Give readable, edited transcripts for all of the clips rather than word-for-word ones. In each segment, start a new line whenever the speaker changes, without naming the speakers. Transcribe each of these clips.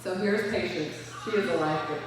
So here's Patience. She is a life giver.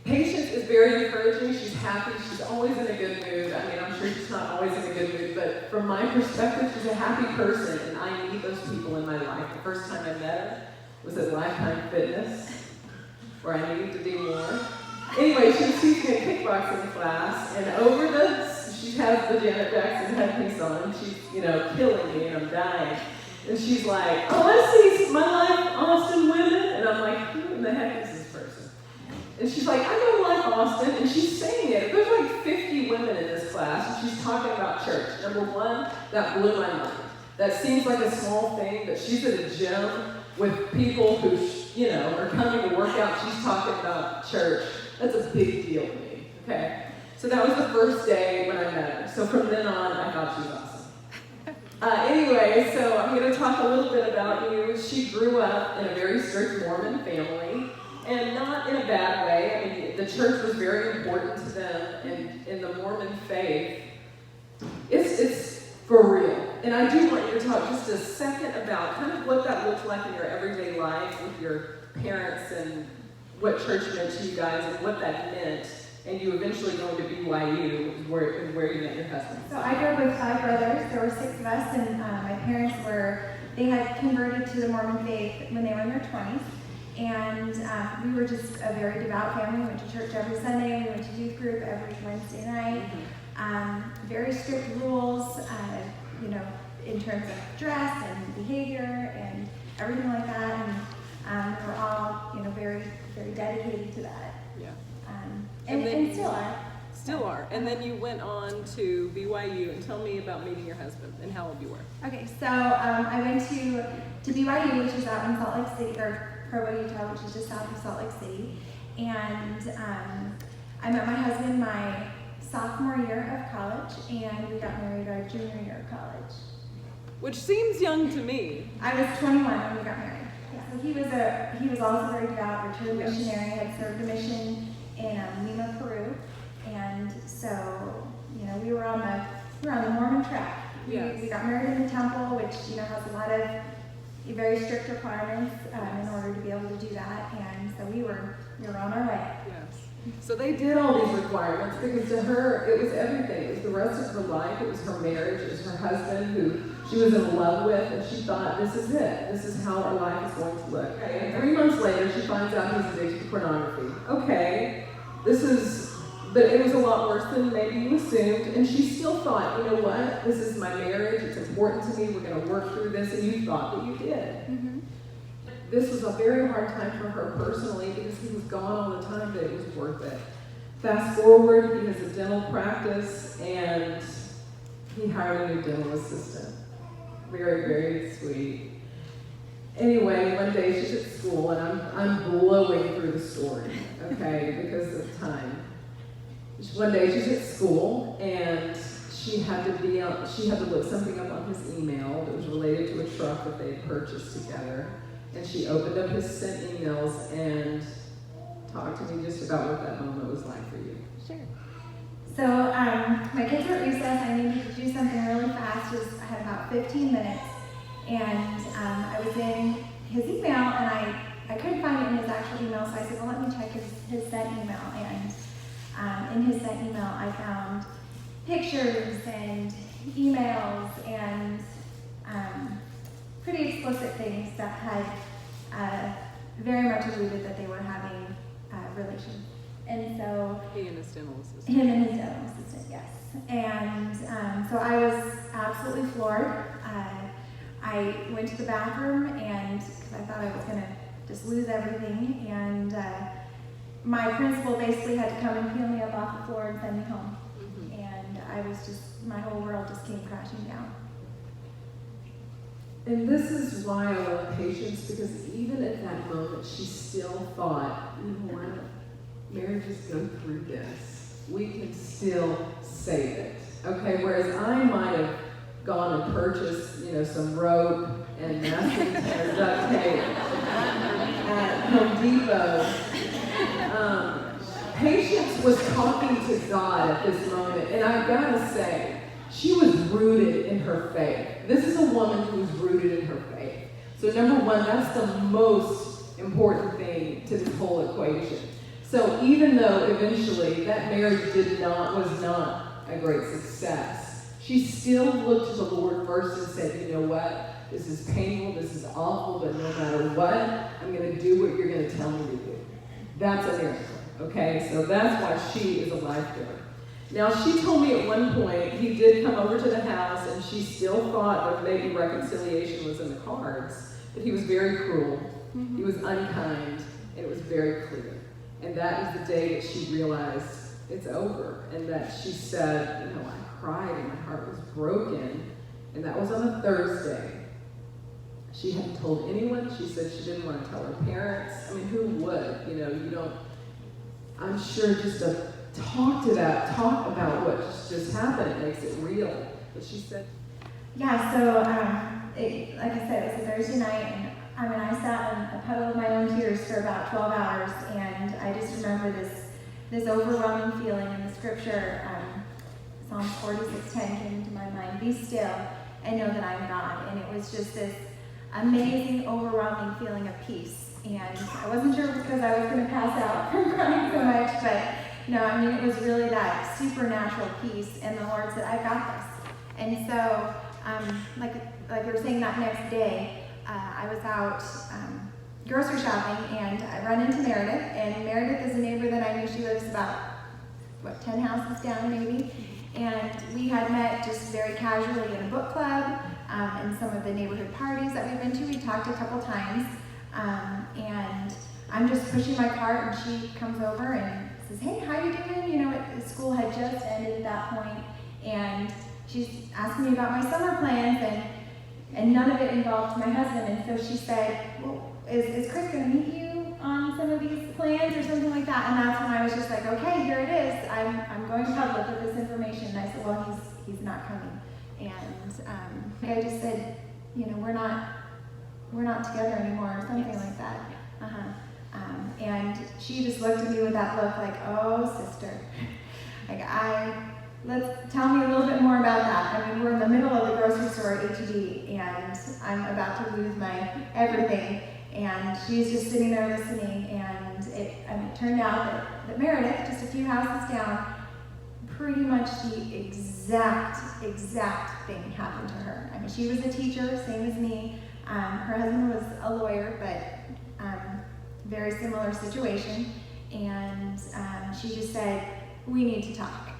Patience is very encouraging. She's happy. She's always in a good mood. I mean, I'm sure she's not always in a good mood, but from my perspective, she's a happy person, and I need those people in my life. The first time I met her was at Lifetime Fitness, where I needed to do more. Anyway, she was teaching a kickboxing class, and she has the Janet Jackson headpiece on, and she's, killing me, and I'm dying. And she's like, oh, I see my life, Austin women. And I'm like, who in the heck is this person? And she's like, I go to Life Austin, and she's saying it. There's like 50 women in this class, and she's talking about church. Number one, that blew my mind. That seems like a small thing, but she's at a gym with people who, are coming to work out. She's talking about church. That's a big deal to me, okay? So that was the first day when I met her. So from then on, I thought she was awesome. Anyway, so I'm going to talk a little bit about you. She grew up in a very strict Mormon family, and not in a bad way. I mean, the church was very important to them, and in the Mormon faith, it's for real. And I do want you to talk just a second about kind of what that looked like in your everyday life with your parents and what church meant to you guys and what that meant. And you eventually going to BYU, where you met your husband.
So I grew up with 5 brothers. There were 6 of us, and my parents they had converted to the Mormon faith when they were in their 20s. And we were just a very devout family. We went to church every Sunday. We went to youth group every Wednesday night. Very strict rules, in terms of dress and behavior and everything like that. And we were all, very, very dedicated to that.
Yeah.
And still are.
Still are. And then you went on to BYU, and tell me about meeting your husband and how old you were.
Okay, so I went to BYU, which is out in Salt Lake City, or Provo, Utah, which is just south of Salt Lake City. And I met my husband my sophomore year of college, and we got married our junior year of college.
Which seems young to me.
I was 21 when we got married. Yeah. So he was also very devout, returned missionary, had served a mission in Lima, Peru, and so we were on the Mormon track.
Yes.
We got married in the temple, which has a lot of very strict requirements in order to be able to do that, and so we were on our way.
Yes. So they did all these requirements because to her it was everything. It was the rest of her life. It was her marriage. It was her husband who she was in love with, and she thought, this is it. This is how our life is going to look. Okay. And 3 months later, she finds out he's addicted to pornography. Okay, but it was a lot worse than maybe you assumed, and she still thought, you know what, this is my marriage, it's important to me, we're going to work through this, and you thought that you did.
Mm-hmm.
This was a very hard time for her personally because he was gone all the time, but it was worth it. Fast forward, he has a dental practice, and he hired a new dental assistant. Very, very sweet. Anyway, one day she's at school, and I'm blowing through the story, okay, because of time. One day she's at school, and she had to look something up on his email that was related to a truck that they had purchased together. And she opened up his sent emails and talked to me just about what that moment was like for you.
Sure. So my kids were at recess. I needed to do something really fast. I had about 15 minutes. And I was in his email, and I couldn't find it in his actual email, so I said, well, let me check his sent email. And in his sent email, I found pictures and emails and pretty explicit things that had very much alluded that they were having relations. And so
He and his dental assistant.
Him and his dental assistant, yes. And so I was absolutely floored. I went to the bathroom, and because I thought I was going to just lose everything, and my principal basically had to come and peel me up off the floor and send me home. Mm-hmm. And my whole world just came crashing down.
And this is why I love Patience, because even at that moment, she still thought, you know what, marriages go through this. We can still save it, okay? Whereas I might have gone and purchased, some rope and masking tape or duct tape at Home Depot. Patience was talking to God at this moment, and I've got to say, she was rooted in her faith. This is a woman who's rooted in her faith. So number one, that's the most important thing to this whole equation. So even though eventually that marriage was not a great success, she still looked to the Lord first and said, you know what? This is painful, this is awful, but no matter what, I'm going to do what you're going to tell me to do. That's a miracle, okay? So that's why she is a life giver. Now, she told me at one point, he did come over to the house, and she still thought that maybe reconciliation was in the cards, but he was very cruel, he was unkind, and it was very clear. And that is the day that she realized it's over, and that she said, you know, I cried and my heart was broken, and that was on a Thursday. She hadn't told anyone. She said she didn't want to tell her parents. I mean, who would? You know, you don't, I'm sure just to talk about what just happened, it makes it real. But she said,
yeah, so like I said, it was a Thursday night, and I sat in a puddle of my own tears for about 12 hours, and I just remember this overwhelming feeling in the scripture. Psalm 46:10 came to my mind, be still and know that I'm God. And it was just this amazing, overwhelming feeling of peace. And I wasn't sure because I was going to pass out from crying so much, but no, I mean, it was really that supernatural peace, and the Lord said, I got this. And so, like we were saying, that next day, I was out grocery shopping, and I run into Meredith, and Meredith is a neighbor that I knew. She lives about, 10 houses down maybe, and we had met just very casually in a book club, and some of the neighborhood parties that we've been to. We talked a couple times, and I'm just pushing my cart, and she comes over and says, hey, how you doing? You know, school had just ended at that point, and she's asking me about my summer plans, and none of it involved my husband. And so she said, well, is Chris going to meet you on some of these plans or something like that? And that's when I was just like, okay, here it is. I'm going public with this information. And I said, well, he's not coming. And I just said, you know, we're not together anymore, or something like that. And she just looked at me with that look like, oh, sister. Let's tell me a little bit more about that. I mean, we're in the middle of the grocery store at H-E-B, and I'm about to lose my everything. And she's just sitting there listening, and it turned out that Meredith, just a few houses down, pretty much the exact thing happened to her. I mean, she was a teacher, same as me. Her husband was a lawyer, but very similar situation. And she just said, we need to talk.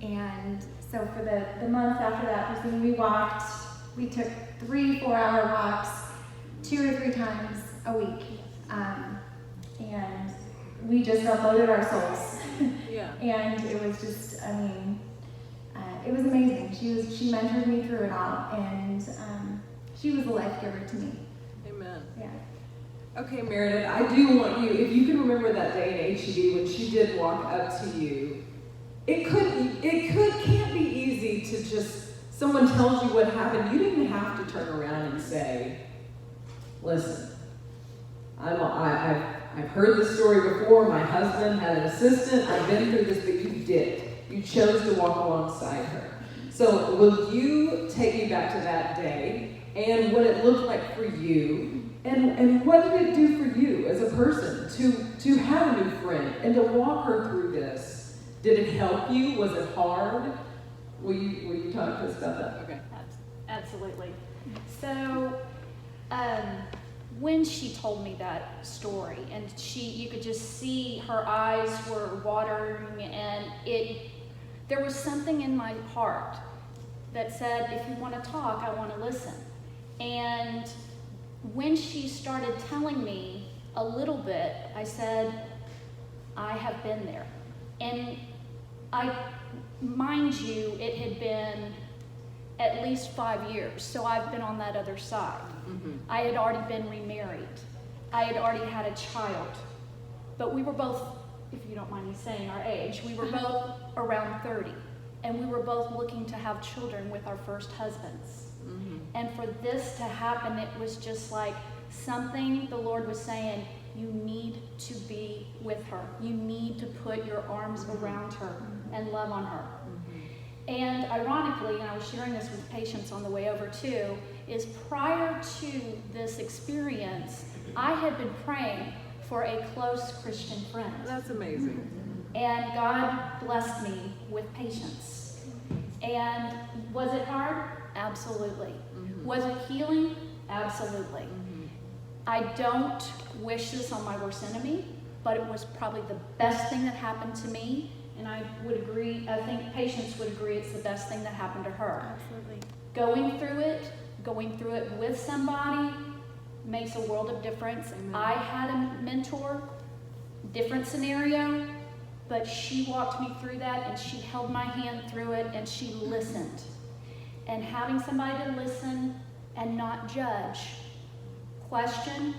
And so for the month after that, we took 3-4 hour walks 2 or 3 times a week. And we just unloaded our souls.
yeah.
And it was just, it was amazing. She mentored me through it all, and she was a life giver to me.
Amen.
Yeah.
Okay, Meredith, I do want you, if you can remember that day in H-E-B when she did walk up to you, it can't be easy to just, someone tells you what happened, you didn't have to turn around and say, listen, I've heard this story before, my husband had an assistant, I've been through this, but you did. You chose to walk alongside her. So will you take me back to that day and what it looked like for you, and what did it do for you as a person to have a new friend and to walk her through this? Did it help you? Was it hard? Will you talk to us about that? Okay.
Absolutely. So, when she told me that story, and you could just see her eyes were watering, and there was something in my heart that said, if you want to talk, I want to listen. And when she started telling me a little bit, I said, I have been there. And mind you, it had been at least 5 years, so I've been on that other side. Mm-hmm. I had already been remarried. I had already had a child. But we were both, if you don't mind me saying our age, we were both around 30. And we were both looking to have children with our first husbands. Mm-hmm. And for this to happen, it was just like something the Lord was saying, you need to be with her. You need to put your arms around her and love on her. Mm-hmm. And ironically, and I was sharing this with Patience on the way over too, is prior to this experience, I had been praying for a close Christian friend.
That's amazing.
And God blessed me with Patience. And was it hard? Absolutely. Was it healing? Absolutely. I don't wish this on my worst enemy, but it was probably the best thing that happened to me. And I would agree, I think Patience would agree it's the best thing that happened to her.
Absolutely.
Going through it with somebody makes a world of difference. I had a mentor, different scenario, but she walked me through that and she held my hand through it and she listened. And having somebody to listen and not judge, question,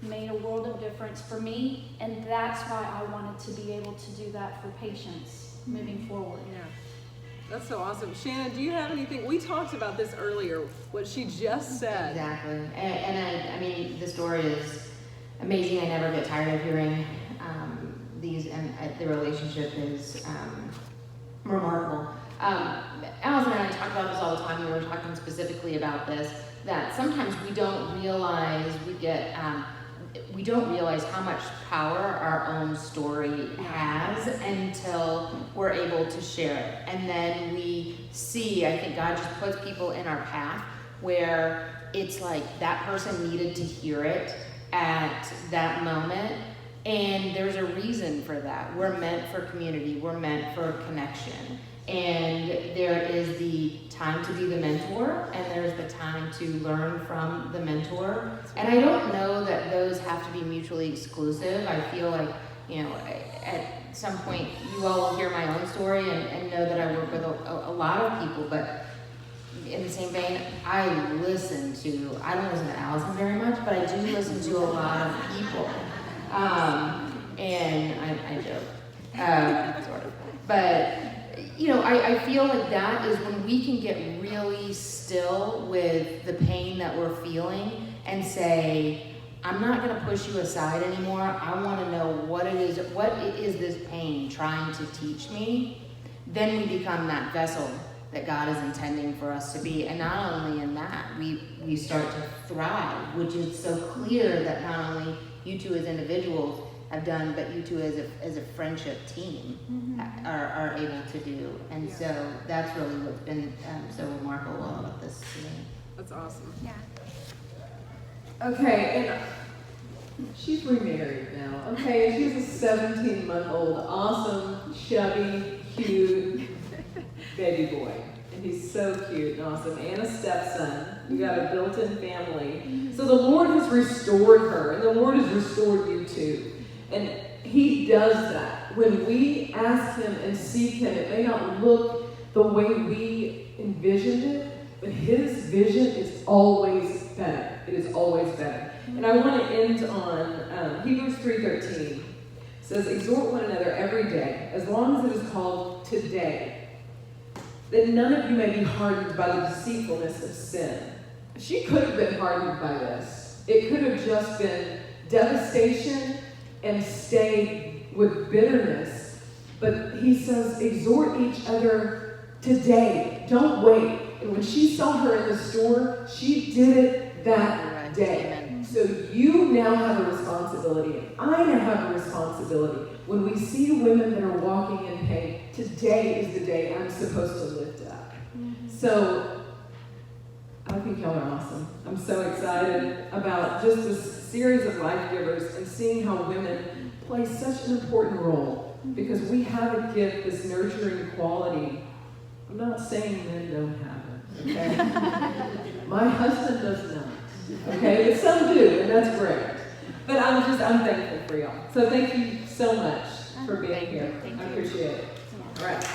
made a world of difference for me, and that's why I wanted to be able to do that for Patience moving forward.
Yeah. That's so awesome. Shannon, do you have anything? We talked about this earlier, what she just said.
Exactly. And I mean, the story is amazing. I never get tired of hearing these, and the relationship is remarkable. Allison and I talk about this all the time. We were talking specifically about this, that sometimes we don't realize we don't realize how much power our own story has until we're able to share it. And then we see, I think God just puts people in our path where it's like that person needed to hear it at that moment. And there's a reason for that. We're meant for community. We're meant for connection. And there is the time to be the mentor, and there's the time to learn from the mentor. And I don't know that those have to be mutually exclusive. I feel like, at some point you all will hear my own story and know that I work with a lot of people, but in the same vein, I don't listen to Allison very much, but I do listen to a lot of people. And I joke, sort of. But I feel like that is when we can get really still with the pain that we're feeling and say, I'm not going to push you aside anymore. I want to know what it is this pain trying to teach me. Then we become that vessel that God is intending for us to be. And not only in that, we start to thrive, which is so clear that not only you two as individuals have done, but you two as a friendship team are able to do. And so that's really what's been so remarkable about this to me.
That's awesome.
Yeah.
Okay, and she's remarried now. Okay, she's a 17-month-old, awesome, chubby, cute baby boy. And he's so cute and awesome. And a stepson. You got a built-in family. So the Lord has restored her, and the Lord has restored you too. And he does that. When we ask him and seek him, it may not look the way we envisioned it, but his vision is always better. It is always better. And I want to end on Hebrews 3:13. It says, exhort one another every day, as long as it is called today, that none of you may be hardened by the deceitfulness of sin. She could have been hardened by this. It could have just been devastation and stay with bitterness. But he says, exhort each other today. Don't wait. And when she saw her in the store, she did it that day.
Amen.
So you now have a responsibility, and I now have a responsibility. When we see women that are walking in pain, today is the day I'm supposed to lift up. So I think y'all are awesome. I'm so excited about just this series of LifeGivers and seeing how women play such an important role, because we have a gift, this nurturing quality. I'm not saying men don't have it, okay? My husband does not, okay? But some do, and that's great. But I'm thankful for y'all. So thank you so much for being here. I appreciate it. All right.